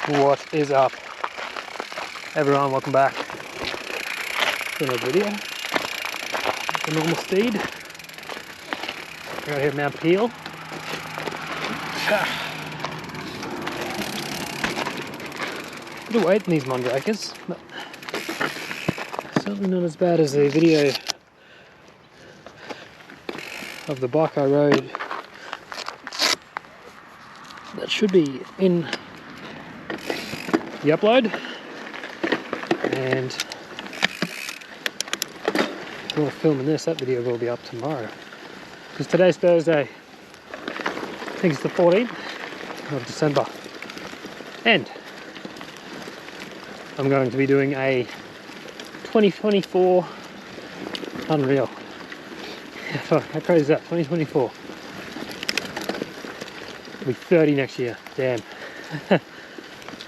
What is up, everyone? Welcome back to another video. The normal speed. We're out here at Mount Peel. Bit of weight in these Mondrakers, but certainly not as bad as the video of the bike I rode. That should be in the upload, and if you're filming this, that video will be up tomorrow, because today's Thursday. I think it's the 14th of December, and I'm going to be doing a 2024 unreal. How crazy is that? 2024. I'll be 30 next year. Damn.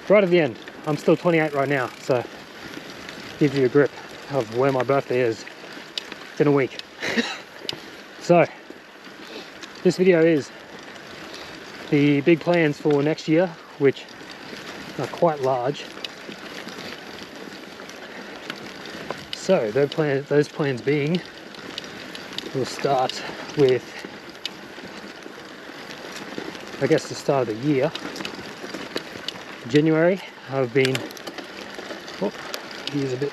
Right at the end. I'm still 28 right now, so gives you a grip of where my birthday is. It's in a week. So this video is the big plans for next year, which are quite large. So those plans being, we'll start with, I guess, the start of the year. January, I've been, here's a bit,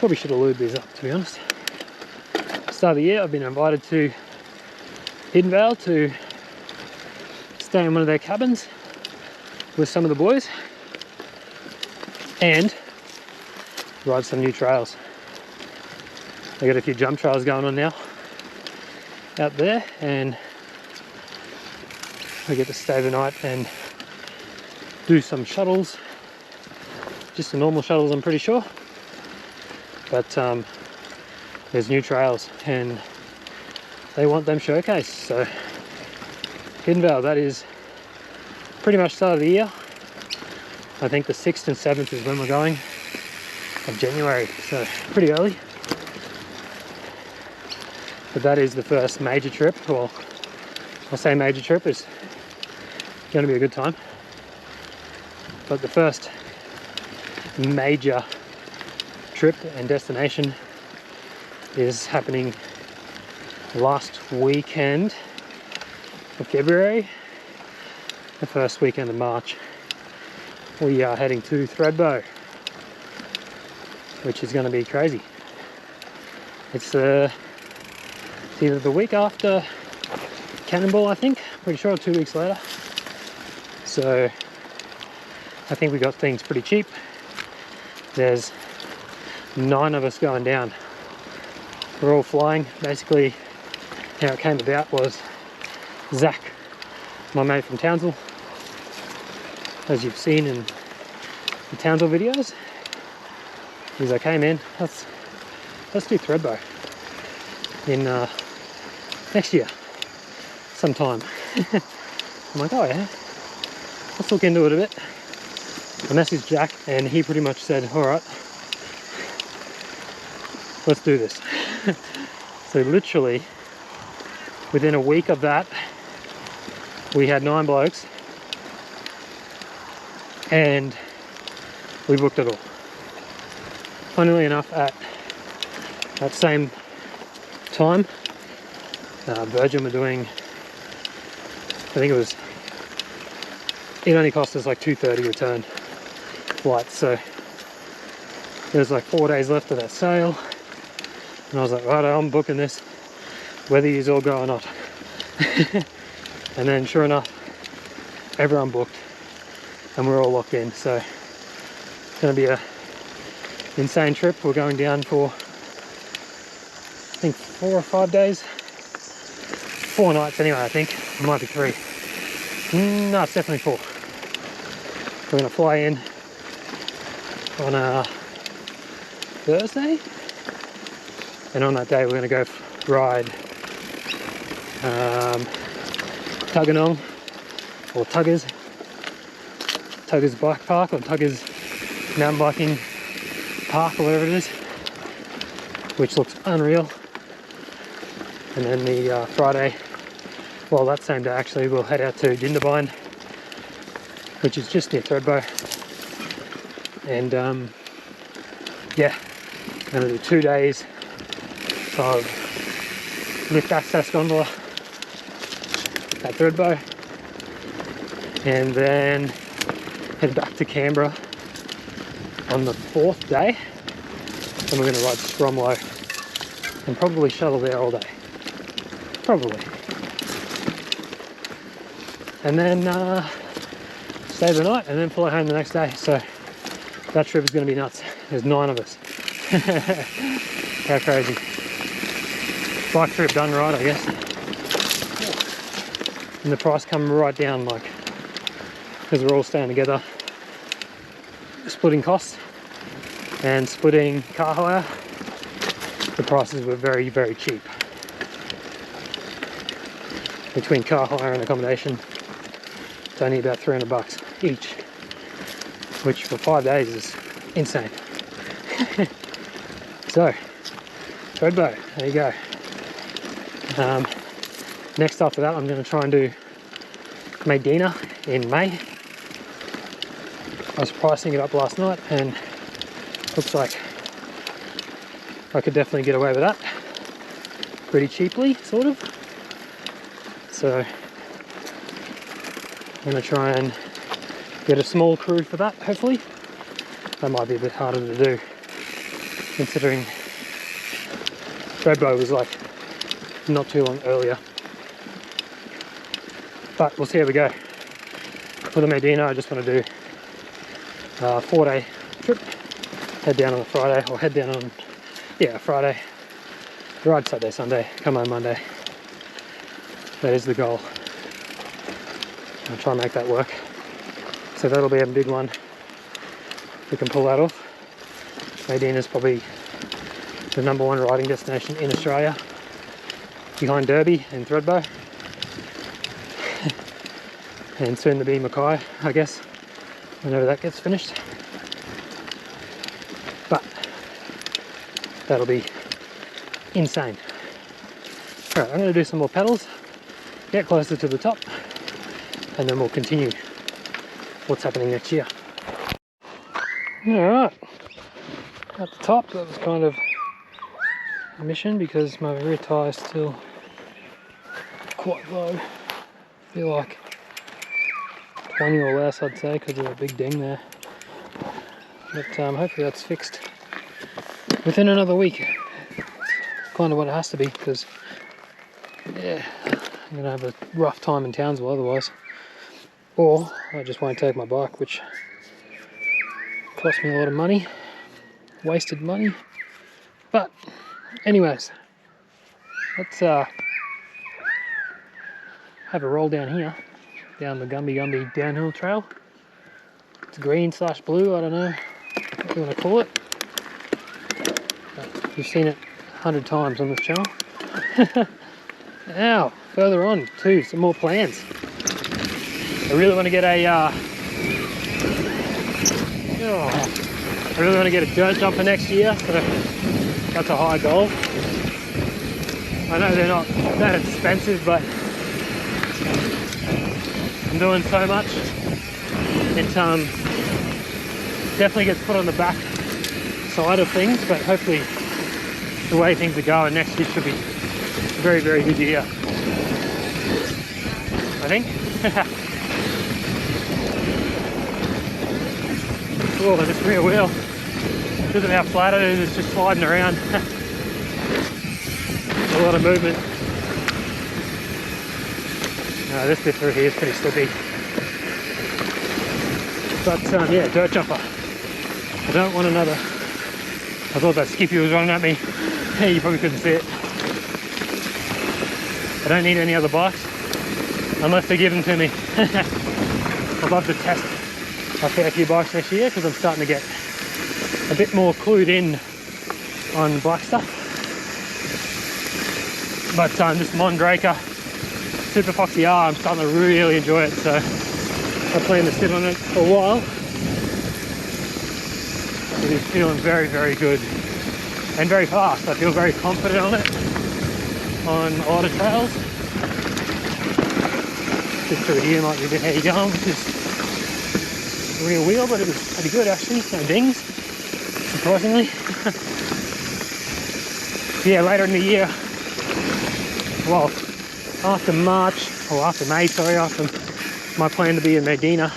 probably should have lubed these up, to be honest. Start of the year, I've been invited to Hidden Vale to stay in one of their cabins with some of the boys and ride some new trails. They got a few jump trails going on now out there, and we get to stay the night and do some shuttles, just the normal shuttles, I'm pretty sure, but there's new trails and they want them showcased. So Hidden Vale, that is pretty much start of the year. I think the 6th and 7th is when we're going, of January, so pretty early. But that is the first major trip. Well, I'll say major trip, is going to be a good time. But the first major trip and destination is happening last weekend of February, the first weekend of March. We are heading to Thredbo, which is going to be crazy. It's either the week after Cannonball, I think, pretty sure, 2 weeks later. So I think we got things pretty cheap. There's 9 of us going down. We're all flying. Basically, how it came about was Zach, my mate from Townsville, as you've seen in the Townsville videos, he's like, hey man, let's do Thredbo in next year sometime. I'm like, oh yeah, let's look into it a bit. I messaged Jack and he pretty much said, alright, let's do this. So literally within a week of that, we had 9 blokes and we booked it all. Funnily enough, at that same time, Virgin were doing, I think it only cost us like $230 return flights, so there's like 4 days left of that sale, and I was like, right, I'm booking this whether you all go or not. And then sure enough, everyone booked and we're all locked in. So it's going to be a insane trip. We're going down for, I think, 4 or 5 days, 4 nights anyway. I think it might be 3. No, it's definitely 4. We're going to fly in on a Thursday, and on that day we're going to go ride Tugganong, or Tuggers Bike Park, or Tuggers Mountain Biking Park, or whatever it is, which looks unreal. And then the Friday, well, that same day actually, we'll head out to Jindabyne which is just near Thredbo. And yeah, I'm going to do 2 days of lift access gondola at Thredbo, and then head back to Canberra on the 4th day, and we're going to ride Stromlo and probably shuttle there all day, probably, and then stay the night and then fly home the next day. So that trip is going to be nuts. There's 9 of us. How crazy. Bike trip done right, I guess. And the price come right down, like, because we're all staying together, splitting costs and splitting car hire. The prices were very, very cheap. Between car hire and accommodation, it's only about $300 each, which for 5 days is insane. So, Thredbo, there you go. Next after that, I'm going to try and do Maydena in May. I was pricing it up last night and looks like I could definitely get away with that pretty cheaply, sort of. So I'm going to try and get a small crew for that, hopefully. That might be a bit harder to do, considering Thredbo was like not too long earlier. But we'll see how we go. For the Maydena, I just want to do a 4-day trip. Head down on a Friday, or head down on, yeah, Friday. Ride Saturday, Sunday, come home Monday. That is the goal. I'll try and make that work. So that'll be a big one. We can pull that off. Maydena is probably the #1 riding destination in Australia, behind Derby and Thredbo, and soon to be Mecca, I guess, whenever that gets finished. But that'll be insane. Alright, I'm going to do some more pedals, get closer to the top, and then we'll continue what's happening next year. Alright, at the top, that was kind of a mission because my rear tyre is still quite low. I feel like 20 or less, I'd say, because of a big ding there. But hopefully that's fixed within another week. It's kind of what it has to be, because yeah, I'm going to have a rough time in Townsville otherwise. Or I just won't take my bike, which cost me a lot of money. Wasted money. But anyways, let's have a roll down here, down the Gumby downhill trail. It's green / blue, I don't know what you want to call it. But you've seen it 100 times on this channel. Now, further on too, some more plans. I really want to get a dirt jumper next year, so that's a high goal. I know they're not that expensive, but I'm doing so much. It definitely gets put on the back side of things, but hopefully the way things are going, next year should be a very, very good year, I think. Oh, this rear wheel, because of how flat it is, it's just sliding around. A lot of movement. This bit through here is pretty slippy. But yeah, dirt jumper. I don't want another. I thought that Skippy was running at me. You probably couldn't see it. I don't need any other bikes unless they give them to me. I'd love to test a fair few bikes next year because I'm starting to get a bit more clued in on bike stuff. But this Mondraker Super Foxy R, I'm starting to really enjoy it, so I plan to sit on it for a while. It is feeling very, very good and very fast. I feel very confident on it on a lot of trails. Just through here might be a bit heady going, which is rear wheel, but it was pretty good actually, no dings, surprisingly. Yeah, later in the year, well, after March, or after May, sorry, after my plan to be in Maydena,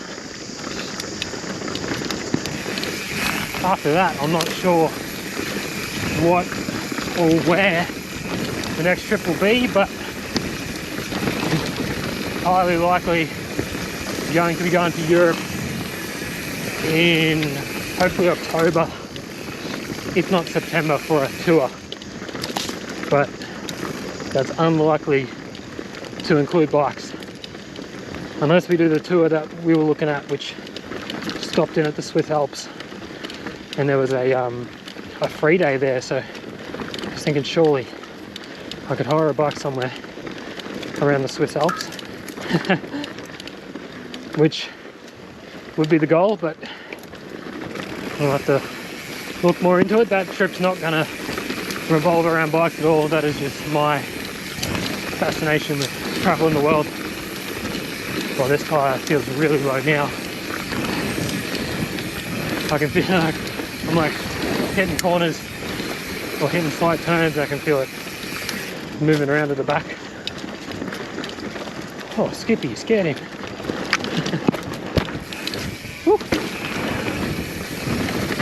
after that I'm not sure what or where the next trip will be, but highly likely going to be going to Europe in hopefully October, if not September, for a tour. But that's unlikely to include bikes, unless we do the tour that we were looking at, which stopped in at the Swiss Alps, and there was a free day there. So I was thinking surely I could hire a bike somewhere around the Swiss Alps, which would be the goal, but we'll have to look more into it. That trip's not gonna revolve around bikes at all. That is just my fascination with traveling the world. Well, this tyre feels really low now. I can feel like I'm like hitting corners or hitting slight turns. I can feel it moving around to the back. Oh, Skippy, scared him.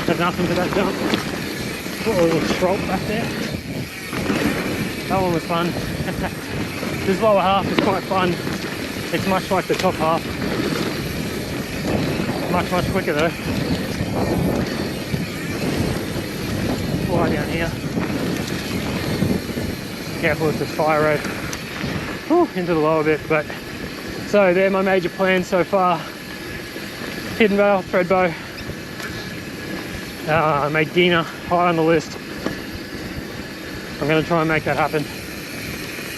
Had nothing to that jump. Got a little stroke back there. That one was fun. This lower half is quite fun. It's much like the top half. Much quicker though. Fly down here. Careful with this fire road. Whew, into the lower bit. But so they're my major plans so far. Hidden Vale, Thredbo, Maydena, high on the list. I'm going to try and make that happen.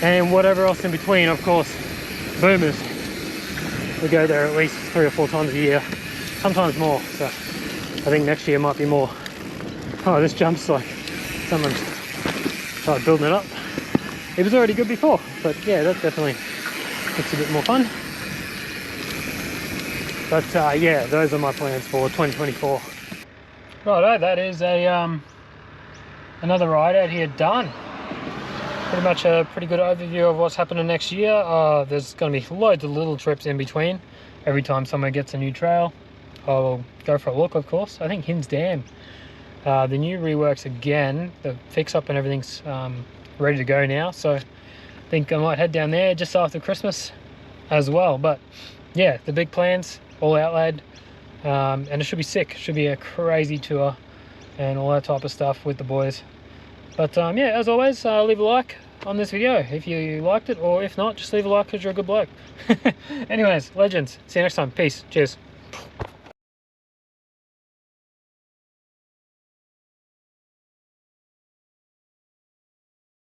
And whatever else in between, of course, boomers. We go there at least 3 or 4 times a year, sometimes more. So I think next year might be more. Oh, this jump's like someone's tried building it up. It was already good before, but yeah, that definitely makes it a bit more fun. But yeah, those are my plans for 2024. Righto, that is a another ride out here done. Pretty much a pretty good overview of what's happening next year. There's going to be loads of little trips in between. Every time someone gets a new trail, I'll go for a look, of course. I think Hin's Dam, the new reworks again, the fix up and everything's ready to go now. So I think I might head down there just after Christmas as well. But yeah, the big plans all outlaid, and it should be sick. It should be a crazy tour and all that type of stuff with the boys. But yeah, as always, leave a like on this video if you liked it, or if not, just leave a like because you're a good bloke. Anyways, legends, see you next time. Peace. Cheers.